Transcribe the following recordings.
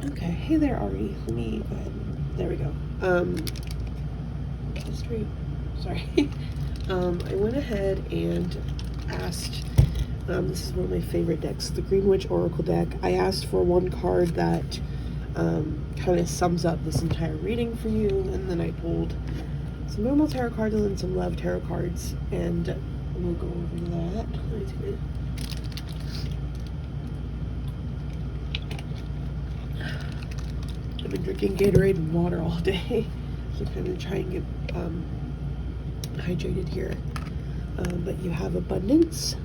Okay, hey there, Ari. Let me go ahead. There we go. History. Sorry. I went ahead and asked. This is one of my favorite decks, the Greenwich Oracle deck. I asked for one card that kind of sums up this entire reading for you, and then I pulled some normal tarot cards and then some love tarot cards, and we'll go over that. I've been drinking Gatorade and water all day, so kind of try and get hydrated here. But you have abundance,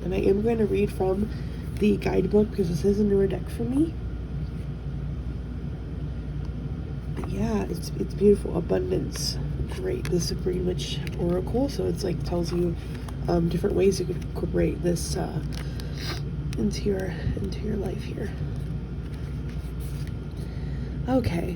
and I am going to read from the guidebook because this is a newer deck for me. But yeah, it's beautiful. Abundance, great. This is Greenwich Oracle, so it's like tells you different ways you could incorporate this into your life here. Okay.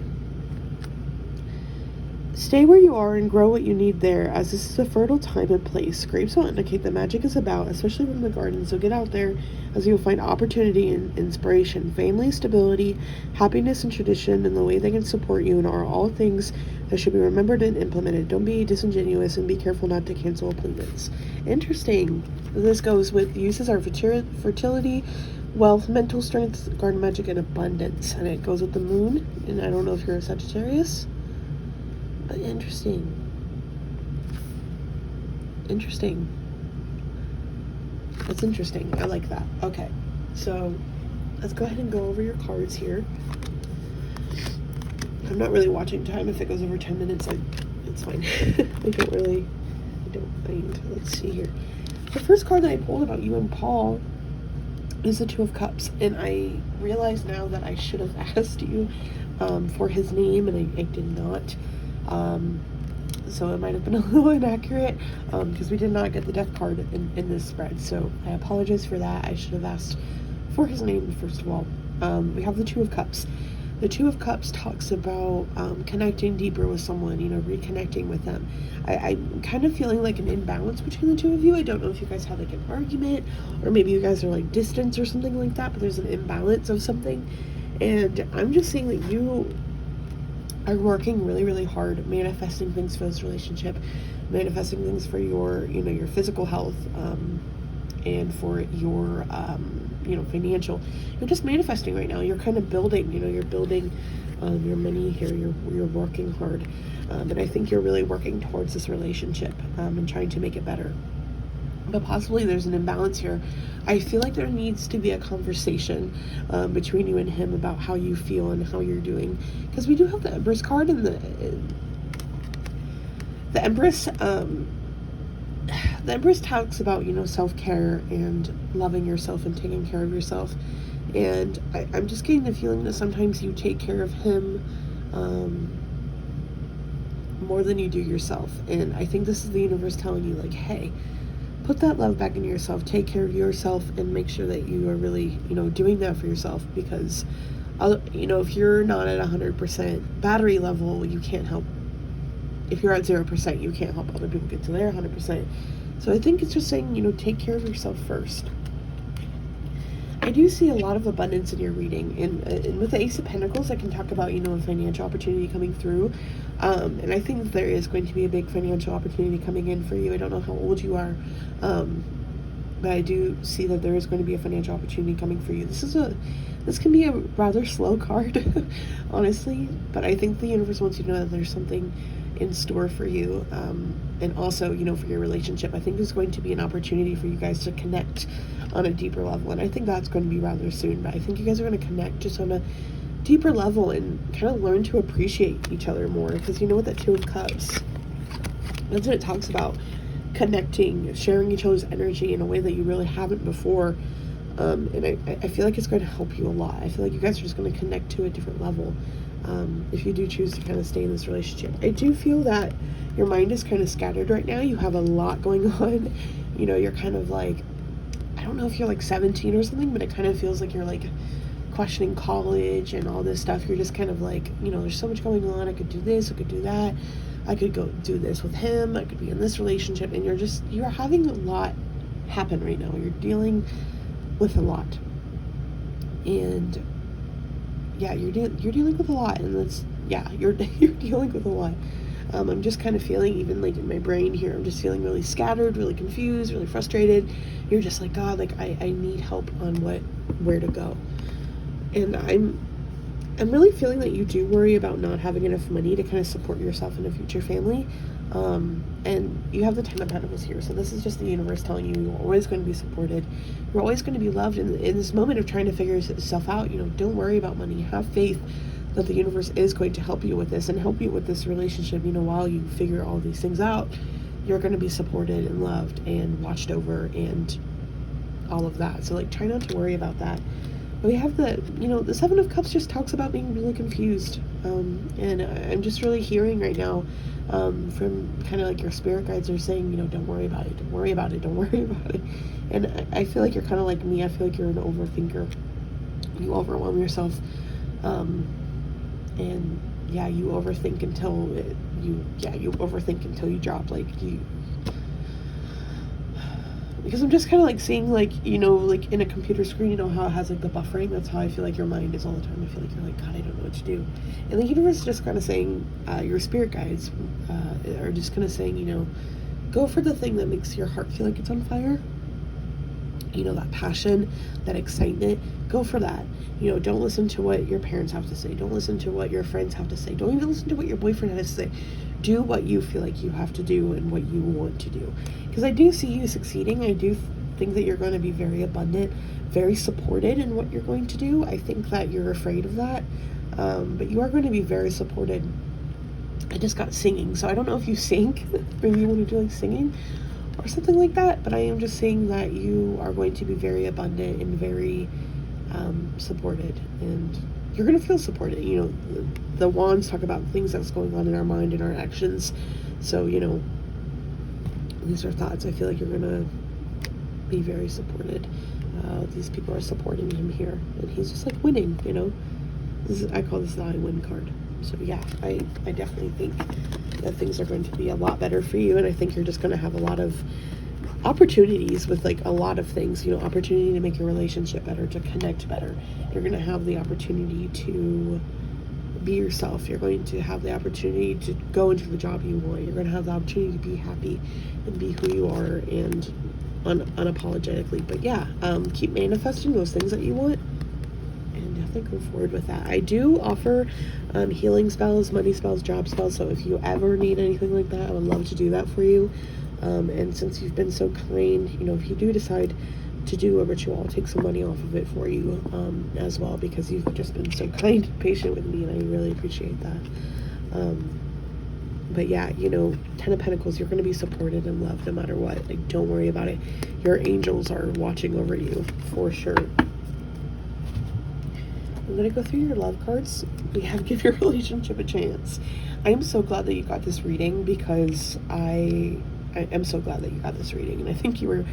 Stay where you are and grow what you need there, as this is a fertile time and place. Grapes will indicate that magic is about, especially from the garden, so get out there as you'll find opportunity and inspiration. Family, stability, happiness, and tradition, and the way they can support you, and are all things that should be remembered and implemented. Don't be disingenuous and be careful not to cancel appointments. Interesting. This goes with uses are fertility, wealth, mental strength, garden magic, and abundance. And it goes with the moon, and I don't know if you're a Sagittarius. Interesting. That's interesting. I like that. Okay, so let's go ahead and go over your cards here. I'm not really watching time. If it goes over 10 minutes, it's fine. I don't mind. Let's see here. The first card that I pulled about you and Paul is the Two of Cups, and I realize now that I should have asked you for his name, and I did not. So it might have been a little inaccurate because we did not get the death card in this spread, so I apologize for that. I should have asked for his name first of all. We have the Two of Cups. The Two of Cups talks about connecting deeper with someone, reconnecting with them. I'm kind of feeling like an imbalance between the two of you. I don't know if you guys had like an argument, or maybe you guys are like distant or something like that, but there's an imbalance of something, and I'm just seeing that you are working really, really hard, manifesting things for this relationship, manifesting things for your, your physical health, and for your, financial. You're just manifesting right now. You're kind of building, you're building your money here. You're working hard, and I think you're really working towards this relationship and trying to make it better. But possibly there's an imbalance here. I feel like there needs to be a conversation between you and him about how you feel and how you're doing, because we do have the Empress card, and the Empress talks about self-care and loving yourself and taking care of yourself, and I'm just getting the feeling that sometimes you take care of him more than you do yourself, and I think this is the universe telling you, like, hey, put that love back into yourself, take care of yourself, and make sure that you are really, doing that for yourself, because, if you're not at 100% battery level, you can't help. If you're at 0%, you can't help other people get to their 100%. So I think it's just saying, take care of yourself first. I do see a lot of abundance in your reading, and with the Ace of Pentacles, I can talk about, a financial opportunity coming through, and I think that there is going to be a big financial opportunity coming in for you. I don't know how old you are, but I do see that there is going to be a financial opportunity coming for you. This can be a rather slow card, honestly, but I think the universe wants you to know that there's something in store for you, and also, for your relationship. I think there's going to be an opportunity for you guys to connect on a deeper level, and I think that's going to be rather soon, but I think you guys are going to connect just on a deeper level and kind of learn to appreciate each other more, because with that Two of Cups, that's what it talks about, connecting, sharing each other's energy in a way that you really haven't before, and I feel like it's going to help you a lot. I feel like you guys are just going to connect to a different level, if you do choose to kind of stay in this relationship. I do feel that your mind is kind of scattered right now. You have a lot going on. You're kind of like, I don't know if you're like 17 or something, but it kind of feels like you're like questioning college and all this stuff. You're just kind of like, there's so much going on. I could do this, I could do that. I could go do this with him. I could be in this relationship. And you're having a lot happen right now. You're dealing with a lot. And yeah, you're dealing with a lot, and that's, yeah, you're you're dealing with a lot. I'm just kind of feeling, even like in my brain here, I'm just feeling really scattered, really confused, really frustrated. You're just like, God, like I need help on where to go. And I'm really feeling that you do worry about not having enough money to kind of support yourself and a future family. And you have the Ten of Pentacles here. So this is just the universe telling you you're always going to be supported. You're always going to be loved. And in this moment of trying to figure yourself out, don't worry about money. Have faith that the universe is going to help you with this and help you with this relationship. While you figure all these things out, you're going to be supported and loved and watched over and all of that. So like, try not to worry about that. We have the Seven of Cups just talks about being really confused. And I'm just really hearing right now from kind of like your spirit guides are saying, don't worry about it, don't worry about it, don't worry about it. And I feel like you're kind of like me. I feel like you're an overthinker. You overwhelm yourself. And yeah, you overthink until you overthink until you drop. Because I'm just kind of like seeing like like in a computer screen, how it has like the buffering. That's how I feel like your mind is all the time. I feel like you're like, God, I don't know what to do. And the universe is just kind of saying, your spirit guides are just kind of saying, go for the thing that makes your heart feel like it's on fire. That passion, that excitement, go for that. Don't listen to what your parents have to say. Don't listen to what your friends have to say. Don't even listen to what your boyfriend has to say. Do what you feel like you have to do and what you want to do. Because I do see you succeeding. I do think that you're going to be very abundant, very supported in what you're going to do. I think that you're afraid of that. But you are going to be very supported. I just got singing. So I don't know if you sing. Maybe you want to do like singing or something like that. But I am just saying that you are going to be very abundant and very supported, and you're going to feel supported. The wands talk about things that's going on in our mind and our actions. So these are thoughts. I feel like you're going to be very supported. These people are supporting him here, and he's just like winning. I call this the I win card. So yeah, I definitely think that things are going to be a lot better for you, and I think you're just going to have a lot of opportunities with like a lot of things. Opportunity to make your relationship better, to connect better. You're going to have the opportunity to be yourself. You're going to have the opportunity to go into the job you want. You're going to have the opportunity to be happy and be who you are and unapologetically. But yeah, keep manifesting those things that you want and definitely go forward with that. I do offer healing spells, money spells, job spells. So if you ever need anything like that, I would love to do that for you. And since you've been so kind, if you do decide to do a ritual, I'll take some money off of it for you as well, because you've just been so kind and patient with me, and I really appreciate that. But yeah, Ten of Pentacles, you're going to be supported and loved no matter what. Like, don't worry about it. Your angels are watching over you for sure. I'm going to go through your love cards. We have Give Your Relationship a Chance. I am so glad that you got this reading, because I am so glad that you got this reading, and I think you were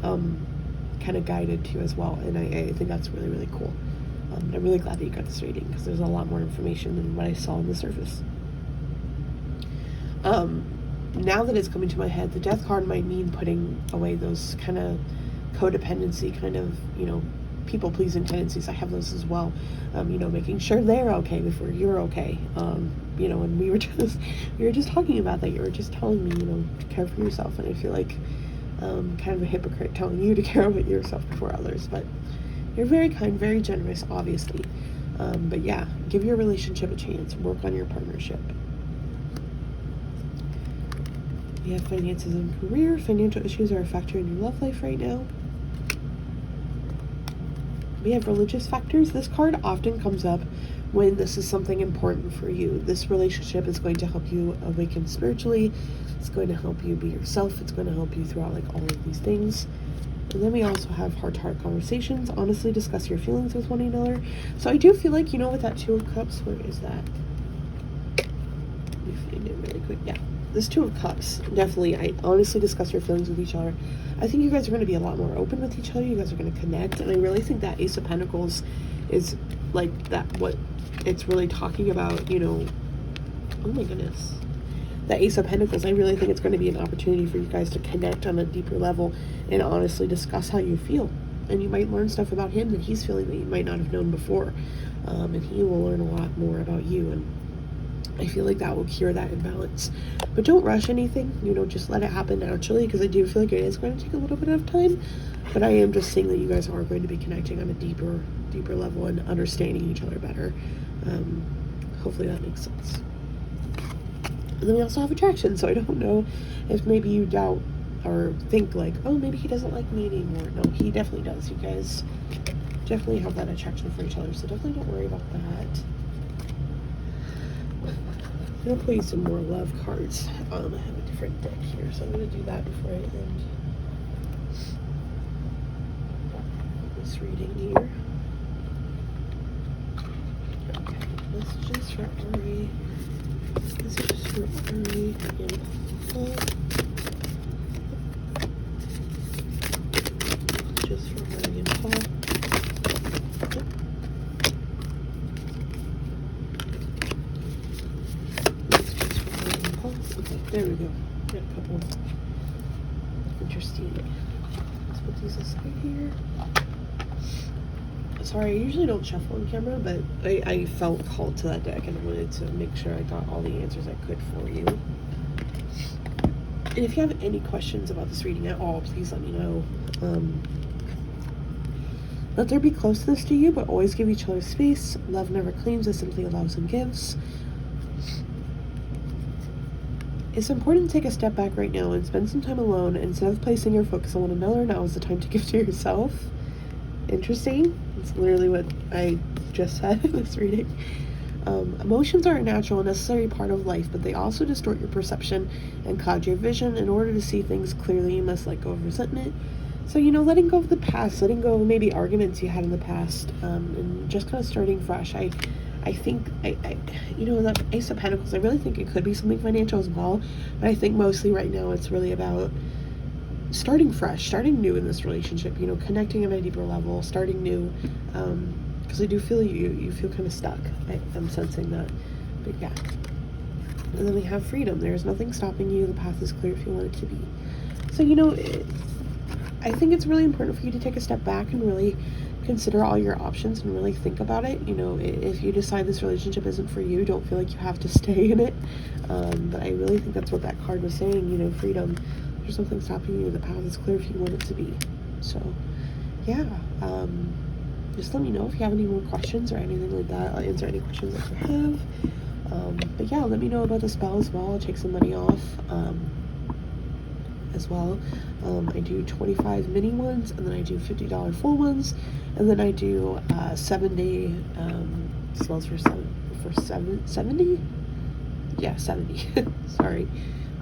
kind of guided to as well, and I think that's really, really cool. I'm really glad that you got this reading, because there's a lot more information than what I saw on the surface. Now that it's coming to my head, the Death card might mean putting away those kind of codependency, kind of, people-pleasing tendencies. I have those as well. Making sure they're okay before you're okay. And we were just talking about that. You were just telling me, to care for yourself, and I feel like kind of a hypocrite telling you to care about yourself before others. But you're very kind, very generous, obviously. But yeah, give your relationship a chance. Work on your partnership. We have finances and career. Financial issues are a factor in your love life right now. We have religious factors. This card often comes up when this is something important for you. This relationship is going to help you awaken spiritually. It's going to help you be yourself. It's going to help you throughout like all of these things. And then we also have heart-to-heart conversations. Honestly, discuss your feelings with one another. So I do feel like, with that Two of Cups, where is that? Let me find it really quick. Yeah. This Two of Cups, definitely, I honestly discuss your feelings with each other. I think you guys are going to be a lot more open with each other. You guys are going to connect. And I really think that Ace of Pentacles is like that, what it's really talking about, oh my goodness. The Ace of Pentacles, I really think it's going to be an opportunity for you guys to connect on a deeper level and honestly discuss how you feel and you might learn stuff about him that he's feeling that you might not have known before. And he will learn a lot more about you, and I feel like that will cure that imbalance. But don't rush anything, you know, just let it happen naturally, because I do feel like it is going to take a little bit of time. But I am just seeing that you guys are going to be connecting on a deeper level and understanding each other better. Hopefully that makes sense. And then we also have attraction, so I don't know if maybe you doubt or think like, oh, maybe he doesn't like me anymore. No, he definitely does. You guys definitely have that attraction for each other, so definitely don't worry about that. I'm going to play some more love cards. I have a different deck here, so I'm going to do that before I end this reading here. Okay, messages for Ari. Messages for Ari and Paul. Just for Ari and Paul. Okay, there we go. Got a couple interesting. Let's put these aside here. Sorry, I usually don't shuffle on camera, but I felt called to that deck and I wanted to make sure I got all the answers I could for you. And if you have any questions about this reading at all, please let me know. Let there be closeness to you, but always give each other space. Love never claims, it simply allows and gives. It's important to take a step back right now and spend some time alone. Instead of placing your focus on one another, now is the time to give to yourself. Interesting. It's literally what I just said in this reading. Emotions are a natural and necessary part of life, but they also distort your perception and cloud your vision. In order to see things clearly, you must let go of resentment. So, you know, letting go of the past, letting go of maybe arguments you had in the past, and just kind of starting fresh. I think, you know, that Ace of Pentacles, I really think it could be something financial as well, but I think mostly right now it's really about starting fresh, starting new in this relationship, you know, connecting on a deeper level, starting new, because I do feel you feel kind of stuck. I'm sensing that, but yeah. And then we have freedom. There's nothing stopping you. The path is clear if you want it to be. So, you know, I think it's really important for you to take a step back and really consider all your options and really think about it. You know, if you decide this relationship isn't for you, don't feel like you have to stay in it. But I really think that's what that card was saying, you know, freedom. There's something stopping you. The path is clear if you want it to be. So, yeah. Just let me know if you have any more questions or anything like that. I'll answer any questions that you have. But yeah, let me know about the spell as well. I'll take some money off as well. I do 25 mini ones, and then I do $50 full ones, and then I do 7-day spells for 70. Yeah, 70. Sorry.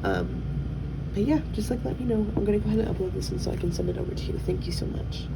But yeah, just like let me know. I'm gonna go ahead and upload this, and so I can send it over to you. Thank you so much.